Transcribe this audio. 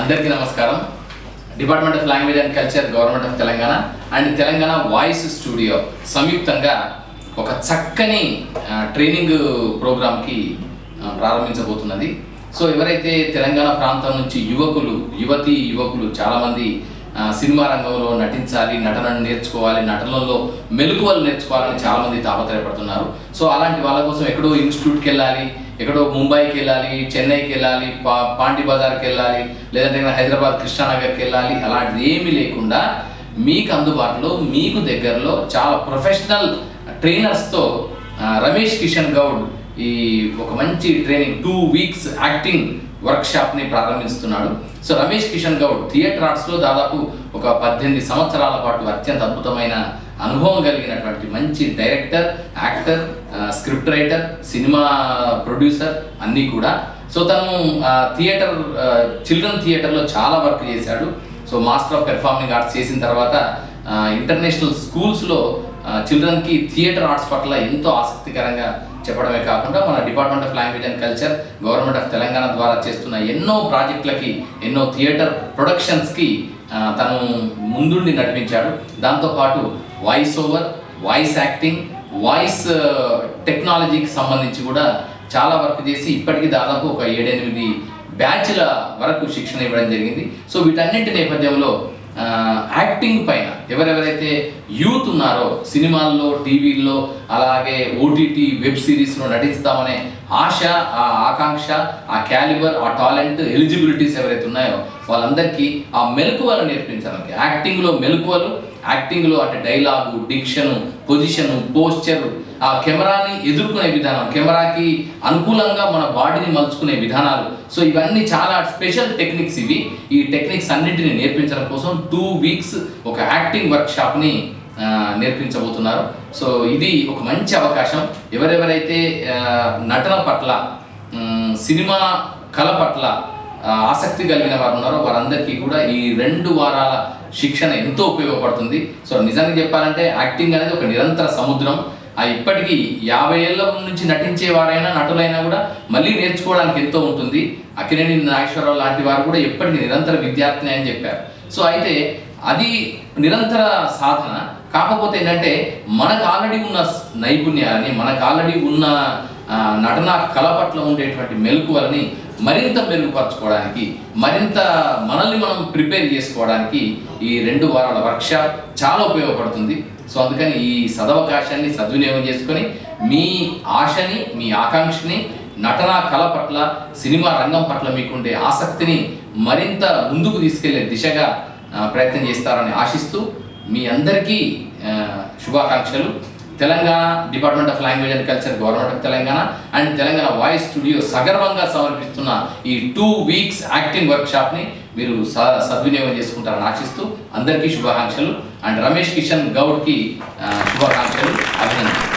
అందరికీ నమస్కారం. Department of language and culture, government of Telangana and Telangana voice studio సంయుక్తంగా ఒక చక్కని ట్రైనింగ్ ప్రోగ్రామ్కి ప్రారంభించబోతున్నది. సో ఎవరైతే తెలంగాణ ప్రాంతం నుంచి యువకులు చాలామంది సినిమా రంగంలో నటించాలి, నటనను నేర్చుకోవాలి, నటనలో మెలకువలు నేర్చుకోవాలని చాలామంది తాపత్రయపడుతున్నారు. సో అలాంటి వాళ్ళ కోసం ఎక్కడో ఇన్స్టిట్యూట్కి వెళ్ళాలి, ఎక్కడో ముంబైకి వెళ్ళాలి, చెన్నైకి వెళ్ళాలి, పాండి బజార్కి వెళ్ళాలి, లేదంటే హైదరాబాద్ కృష్ణానగర్కి వెళ్ళాలి, అలాంటిది ఏమీ లేకుండా మీకు అందుబాటులో మీకు దగ్గరలో చాలా ప్రొఫెషనల్ ట్రైనర్స్తో రమేష్ కిషన్ గౌడ్ ఈ ఒక మంచి ట్రైనింగ్ 2 వీక్స్ యాక్టింగ్ వర్క్షాప్ని ప్రారంభిస్తున్నాడు. సో రమేష్ కిషన్ గౌడ్ థియేటర్ ఆర్ట్స్లో దాదాపు ఒక 18 సంవత్సరాల పాటు అత్యంత అద్భుతమైన అనుభవం కలిగినటువంటి మంచి director, actor, script writer, cinema producer అన్నీ కూడా. సో తను చిల్డ్రన్ థియేటర్లో చాలా వర్క్ చేశాడు. So master of performing arts చేసిన తర్వాత ఇంటర్నేషనల్ స్కూల్స్లో చిల్డ్రన్కి థియేటర్ ఆర్ట్స్ పట్ల ఎంతో ఆసక్తికరంగా చెప్పడమే కాకుండా మన department of language and culture, government of Telangana ద్వారా చేస్తున్న ఎన్నో ప్రాజెక్టులకి, ఎన్నో థియేటర్ ప్రొడక్షన్స్కి తను ముందుండి నడిపించాడు. దాంతోపాటు voice over, voice acting, voice టెక్నాలజీకి సంబంధించి కూడా చాలా వర్క్ చేసి ఇప్పటికీ దాదాపు ఒక 7-8 బ్యాచ్ల వరకు శిక్షణ ఇవ్వడం జరిగింది. సో వీటన్నింటి నేపథ్యంలో యాక్టింగ్ పైన ఎవరెవరైతే యూత్ ఉన్నారో, సినిమాల్లో, టీవీల్లో, అలాగే ఓటీటీ వెబ్ సిరీస్లో నటిస్తామనే ఆశ, ఆ ఆకాంక్ష, ఆ క్యాలిబర్, ఆ టాలెంట్, ఎలిజిబిలిటీస్ ఎవరైతే ఉన్నాయో వాళ్ళందరికీ ఆ మెలకువలు నేర్పించడానికి, యాక్టింగ్లో మెలకువలు, యాక్టింగ్లో అంటే డైలాగు, డిక్షను, పొజిషను, పోస్చరు, ఆ కెమెరాని ఎదుర్కొనే విధానం, కెమెరాకి అనుకూలంగా మన బాడీని మలుచుకునే విధానాలు. సో ఇవన్నీ చాలా స్పెషల్ టెక్నిక్స్. ఈ టెక్నిక్స్ అన్నింటినీ నేర్పించడం కోసం 2 వీక్స్ ఒక యాక్టింగ్ వర్క్షాప్ని నేర్పించబోతున్నారు. సో ఇది ఒక మంచి అవకాశం. ఎవరెవరైతే నటన పట్ల, సినిమా కళ పట్ల ఆసక్తి కలిగిన వారు ఉన్నారో వారందరికీ కూడా ఈ 2 వారాల శిక్షణ ఎంతో ఉపయోగపడుతుంది. సో నిజంగా చెప్పాలంటే యాక్టింగ్ అనేది ఒక నిరంతర సముద్రం. ఇప్పటికీ 50 ఏళ్ళ నుంచి నటించే వారైనా, నటులైనా కూడా మళ్ళీ నేర్చుకోవడానికి ఎంతో ఉంటుంది. అక్కినేని నాగేశ్వరరావు లాంటి వారు కూడా ఎప్పటికీ నిరంతర విద్యార్థిని అని చెప్పారు. సో అయితే అది నిరంతర సాధన. కాకపోతే ఏంటంటే మనకు ఆల్రెడీ ఉన్న నైపుణ్యాలని, మనకు ఆల్రెడీ ఉన్న నటన కళ పట్ల ఉండేటువంటి మెలకువలని మరింత మెరుగుపరచుకోవడానికి, మరింత మనల్ని మనం ప్రిపేర్ చేసుకోవడానికి ఈ 2 వారాల వర్క్షాప్ చాలా ఉపయోగపడుతుంది. సో అందుకని ఈ సదవకాశాన్ని సద్వినియోగం చేసుకొని మీ ఆశని, మీ ఆకాంక్షని, నటనా కళ పట్ల, సినిమా రంగం పట్ల మీకుండే ఆసక్తిని మరింత ముందుకు తీసుకెళ్లే దిశగా ప్రయత్నం చేస్తారని ఆశిస్తూ మీ అందరికీ శుభాకాంక్షలు. Telangana department of language and culture, government of Telangana and Telangana voice studio సగర్వంగా సమర్పిస్తున్న ఈ 2 వీక్స్ యాక్టింగ్ వర్క్షాప్ని మీరు సద్వినియోగం చేసుకుంటారని ఆశిస్తూ అందరికీ శుభాకాంక్షలు. అండ్ రమేష్ కిషన్ గౌడ్కి శుభాకాంక్షలు, అభినందనలు.